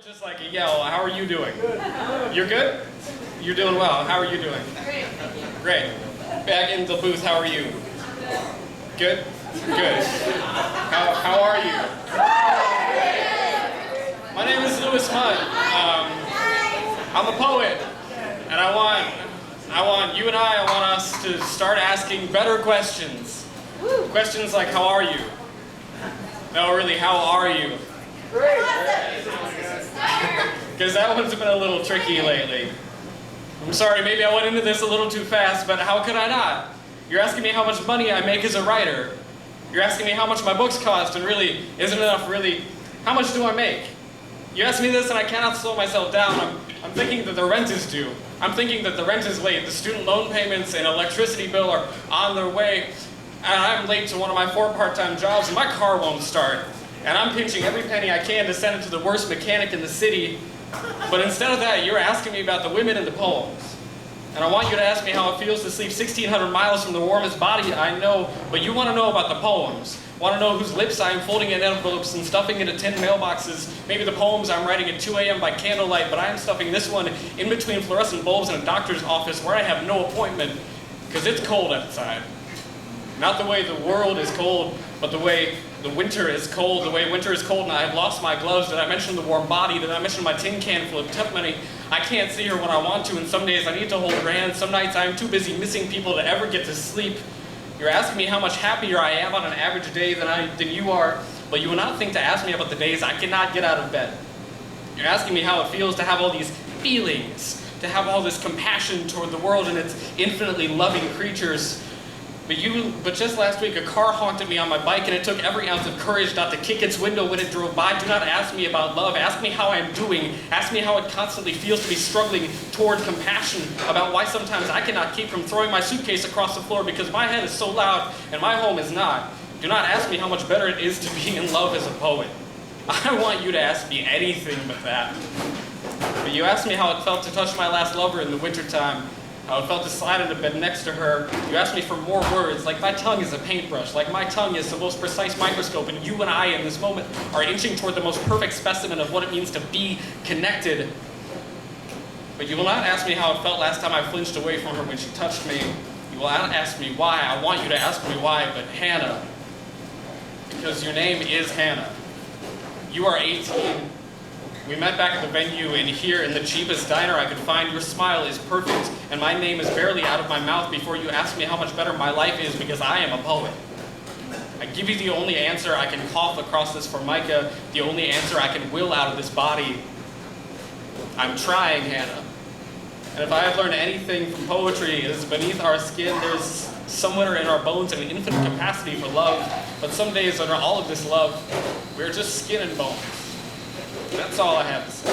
Just like a yell. How are you doing? Good. You're good? You're doing well. How are you doing? Great, thank you. Great. Back in the booth, how are you? Good? Good. How are you? My name is Mundt. I'm a poet, and I want you and I want us to start asking better questions. Questions like, how are you? No, really, how are you? Because that one's been a little tricky lately. I'm sorry, maybe I went into this a little too fast, but how could I not? You're asking me how much money I make as a writer. You're asking me how much my books cost, and really, isn't enough really, how much do I make? You ask me this and I cannot slow myself down. I'm thinking that the rent is due. I'm thinking that the rent is late. The student loan payments and electricity bill are on their way. And I'm late to one of my 4 part-time jobs and my car won't start. And I'm pinching every penny I can to send it to the worst mechanic in the city. But instead of that, you're asking me about the women in the poems. And I want you to ask me how it feels to sleep 1,600 miles from the warmest body I know, but you want to know about the poems. Want to know whose lips I am folding in envelopes and stuffing into tin mailboxes. Maybe the poems I'm writing at 2 a.m. by candlelight, but I am stuffing this one in between fluorescent bulbs in a doctor's office where I have no appointment, because it's cold outside. Not the way the world is cold, but the way the winter is cold. The way winter is cold and I have lost my gloves. Did I mention the warm body? Did I mention my tin can full of tough money? I can't see her when I want to, and some days I need to hold her hand. Some nights I am too busy missing people to ever get to sleep. You're asking me how much happier I am on an average day than you are, but you will not think to ask me about the days I cannot get out of bed. You're asking me how it feels to have all these feelings, to have all this compassion toward the world and its infinitely loving creatures. But just last week, a car honked at me on my bike, and it took every ounce of courage not to kick its window when it drove by. Do not ask me about love. Ask me how I'm doing. Ask me how it constantly feels to be struggling toward compassion, about why sometimes I cannot keep from throwing my suitcase across the floor because my head is so loud and my home is not. Do not ask me how much better it is to be in love as a poet. I want you to ask me anything but that. But you asked me how it felt to touch my last lover in the wintertime. How it felt to slide into bed next to her. You asked me for more words, like my tongue is a paintbrush, like my tongue is the most precise microscope, and you and I in this moment are inching toward the most perfect specimen of what it means to be connected. But you will not ask me how it felt last time I flinched away from her when she touched me. You will not ask me why. I want you to ask me why, but Hannah. Because your name is Hannah. You are 18. We met back at the venue, and here in the cheapest diner I could find, your smile is perfect, and my name is barely out of my mouth before you ask me how much better my life is because I am a poet. I give you the only answer I can cough across this formica, the only answer I can will out of this body. I'm trying, Hannah. And if I have learned anything from poetry, it is beneath our skin there's somewhere in our bones an infinite capacity for love, but some days under all of this love, we're just skin and bones. That's all I have to say.